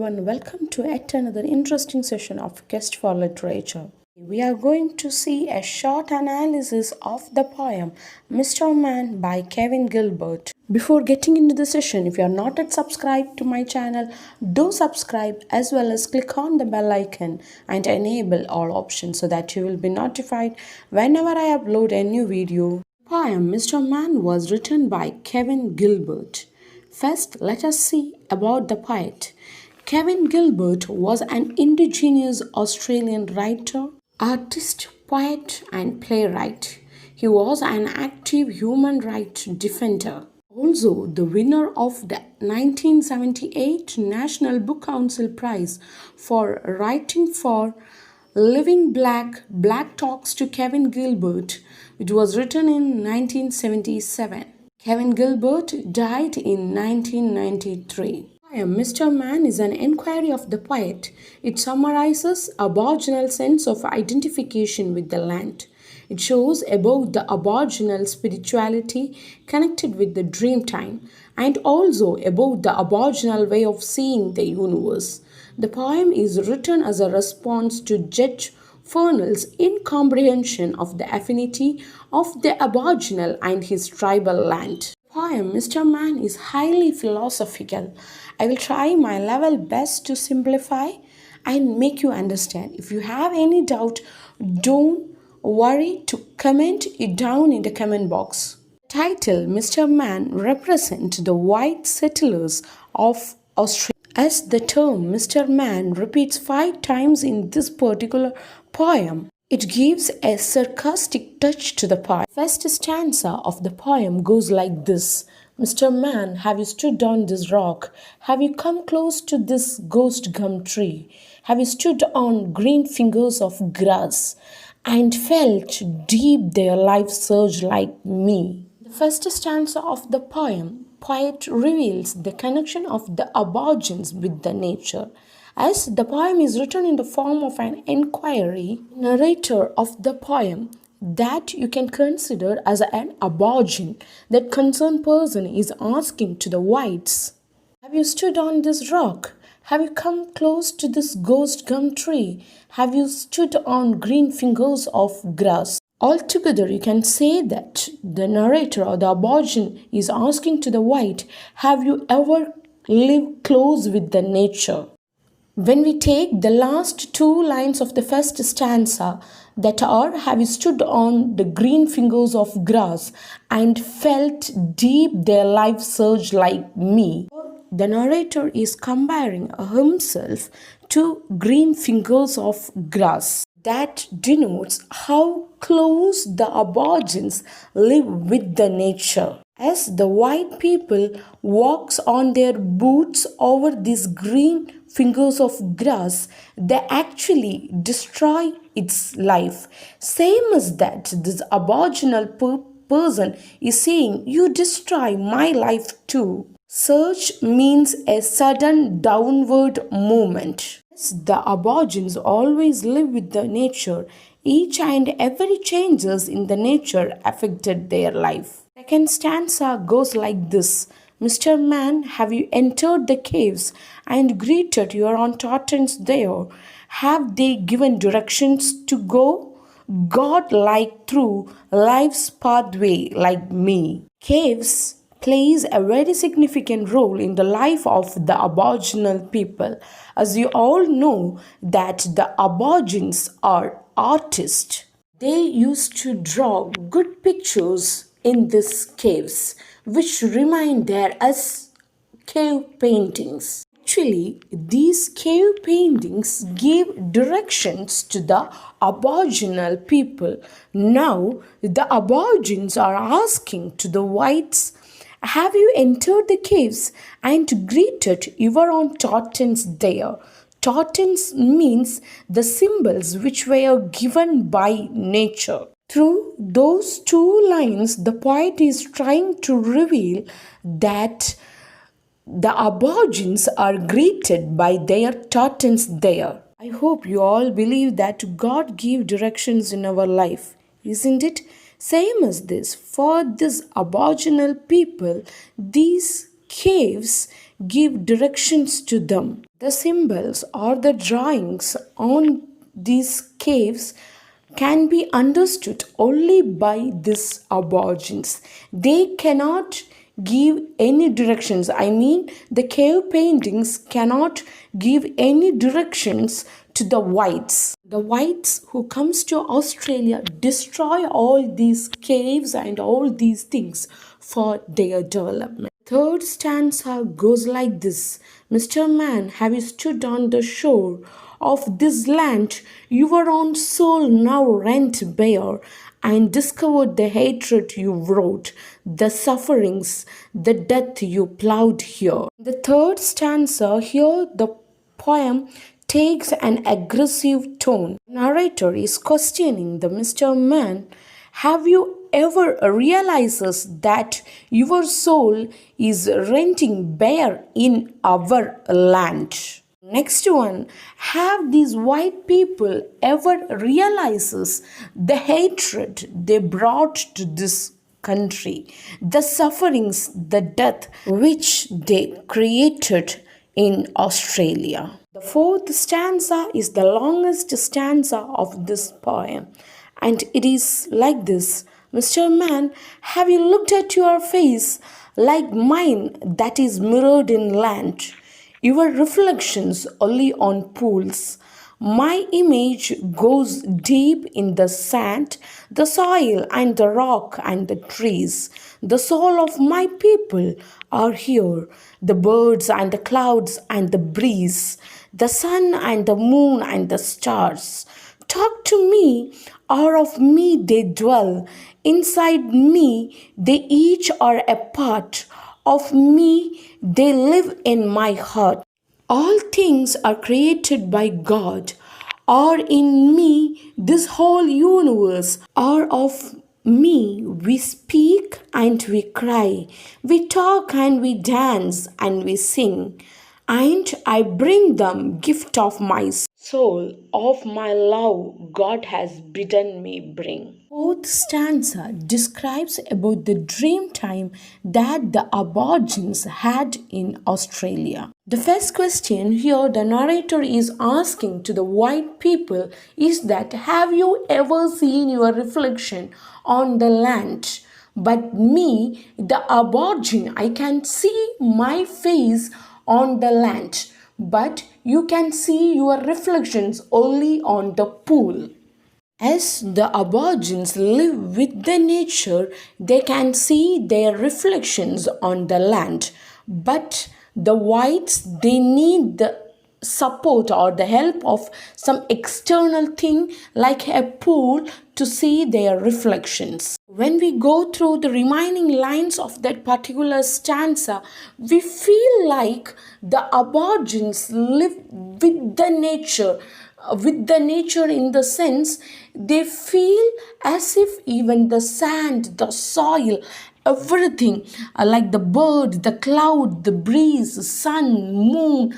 everyone, welcome to yet another interesting session of Quest for Literature. We are going to see a short analysis of the poem Mr. Man by Kevin Gilbert. Before getting into the session, if you are not yet subscribed to my channel, do subscribe as well as click on the bell icon and enable all options so that you will be notified whenever I upload a new video. The poem Mr. Man was written by Kevin Gilbert. First, let us see about the poet. Kevin Gilbert was an indigenous Australian writer, artist, poet, and playwright. He was an active human rights defender. Also, the winner of the 1978 National Book Council Prize for writing for Living Black Talks to Kevin Gilbert, which was written in 1977. Kevin Gilbert died in 1993. Mr. Man is an inquiry of the poet. It summarizes Aboriginal sense of identification with the land. It shows about the Aboriginal spirituality connected with the dream time and also about the Aboriginal way of seeing the universe. The poem is written as a response to Judge Fernell's incomprehension of the affinity of the Aboriginal and his tribal land. The poem Mr. Man is highly philosophical. I will try my level best to simplify and make you understand. If you have any doubt, don't worry to comment it down in the comment box. Title Mr. Man represents the white settlers of Australia. As the term Mr. Man repeats 5 times in this particular poem, it gives a sarcastic touch to the poem. First stanza of the poem goes like this. Mr. Man, have you stood on this rock? Have you come close to this ghost gum tree? Have you stood on green fingers of grass and felt deep their life surge like me? The first stanza of the poet reveals the connection of the Aborigines with the nature. As the poem is written in the form of an inquiry, narrator of the poem that you can consider as an aborigine, that concerned person is asking to the whites, have you stood on this rock? Have you come close to this ghost gum tree? Have you stood on green fingers of grass? Altogether, you can say that the narrator or the aborigine is asking to the white, have you ever lived close with the nature? When we take the last 2 lines of the first stanza, that are, have you stood on the green fingers of grass and felt deep their life surge like me? The narrator is comparing himself to green fingers of grass. That denotes how close the Aborigines live with the nature. As the white people walks on their boots over these green fingers of grass, they actually destroy its life. Same as that, this Aboriginal person is saying, you destroy my life too. Surge means a sudden downward movement. The Aborigines always live with the nature. Each and every changes in the nature affected their life. Second stanza goes like this. Mr. Man, have you entered the caves and greeted your auntons there? Have they given directions to go? God like through life's pathway like me. Caves plays a very significant role in the life of the Aboriginal people. As you all know that the Aborigines are artists. They used to draw good pictures in these caves, which remain there as cave paintings. Actually, these cave paintings gave directions to the Aboriginal people. Now, the Aborigines are asking to the whites, have you entered the caves and greeted your auntons there? Totems means the symbols which were given by nature. Through those 2 lines, the poet is trying to reveal that the Aborigines are greeted by their totems there. I hope you all believe that God gives directions in our life, isn't it? Same as this, for this Aboriginal people, these caves give directions to them. The symbols or the drawings on these caves can be understood only by these aborigines. They cannot give any directions. I mean, the cave paintings cannot give any directions to the whites. The whites who comes to Australia destroy all these caves and all these things for their development. Third stanza goes like this. Mr. Man, have you stood on the shore of this land your own soul now rent bare, and discovered the hatred you wrought, the sufferings, the death you ploughed here? The third stanza here, the poem takes an aggressive tone. The narrator is questioning the Mr. Man. Have you ever realizes that your soul is renting bare in our land? Next one, have these white people ever realizes the hatred they brought to this country, the sufferings, the death which they created in Australia? The fourth stanza is the longest stanza of this poem, and it is like this. Mr. Man, have you looked at your face like mine that is mirrored in land? Your reflections only on pools. My image goes deep in the sand, the soil and the rock and the trees. The soul of my people are here, the birds and the clouds and the breeze, the sun and the moon and the stars. Talk to me, or of me they dwell. Inside me they each are a part. Of me they live in my heart. All things are created by God. Are in me this whole universe. Are of me we speak and we cry. We talk and we dance and we sing. And I bring them gift of my soul, of my love God has bidden me bring. Fourth stanza describes about the dream time that the aborigines had in Australia. The first question here the narrator is asking to the white people is that, have you ever seen your reflection on the land? But me, the aborigine, I can see my face on the land, but you can see your reflections only on the pool. As the aborigines live with the nature, they can see their reflections on the land, but the whites, they need the support or the help of some external thing like a pool to see their reflections. When we go through the remaining lines of that particular stanza, we feel like the aborigines live with the nature. With the nature in the sense they feel as if even the sand, the soil, everything like the bird, the cloud, the breeze, the sun, moon,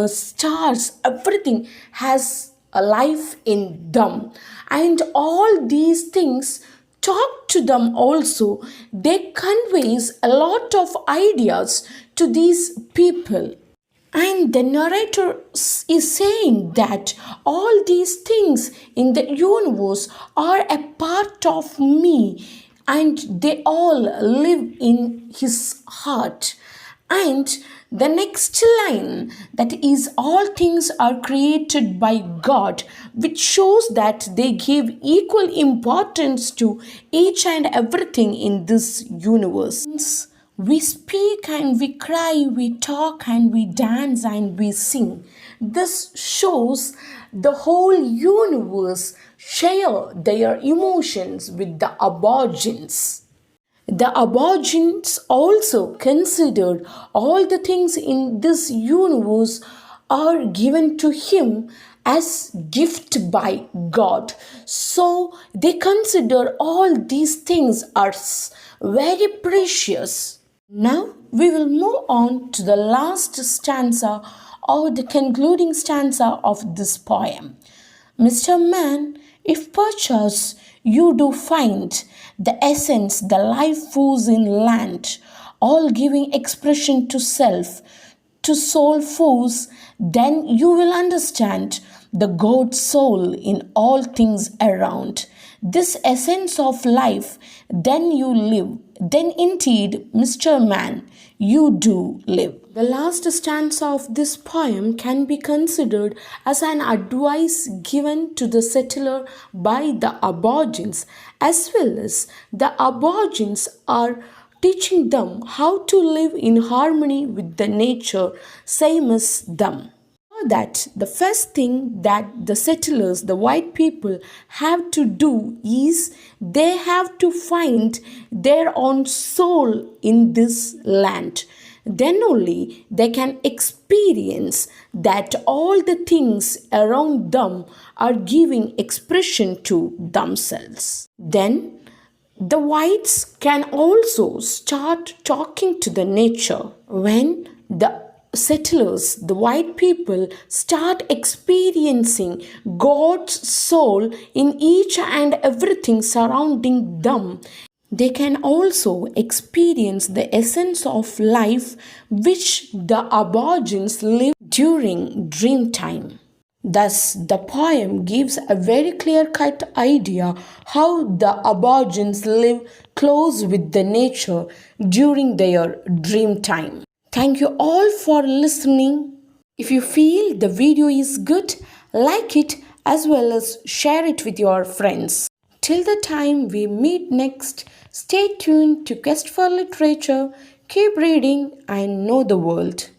stars, everything has a life in them, and all these things talk to them also. They conveys a lot of ideas to these people. And the narrator is saying that all these things in the universe are a part of me and they all live in his heart. And the next line, that is, all things are created by God, which shows that they give equal importance to each and everything in this universe. We speak and we cry, we talk and we dance and we sing. This shows the whole universe share their emotions with the aborigines. The aborigines also considered all the things in this universe are given to him as gift by God. So they consider all these things as very precious. Now we will move on to the last stanza or the concluding stanza of this poem. Mr. Man, if perchance you do find the essence, the life force in land, all giving expression to self, to soul force, then you will understand the God's soul in all things around. This essence of life, then you live. Then indeed, Mr. Man, you do live. The last stanza of this poem can be considered as an advice given to the settler by the aborigines, as well as the aborigines are teaching them how to live in harmony with the nature, same as them. That the first thing that the settlers, the white people, have to do is they have to find their own soul in this land. Then only they can experience that all the things around them are giving expression to themselves. Then the whites can also start talking to the nature. When the settlers, the white people, start experiencing God's soul in each and everything surrounding them, they can also experience the essence of life which the aborigines live during dream time. Thus, the poem gives a very clear-cut idea how the aborigines live close with the nature during their dream time. Thank you all for listening. If you feel the video is good, like it as well as share it with your friends. Till the time we meet next, stay tuned to Quest for Literature. Keep reading and know the world.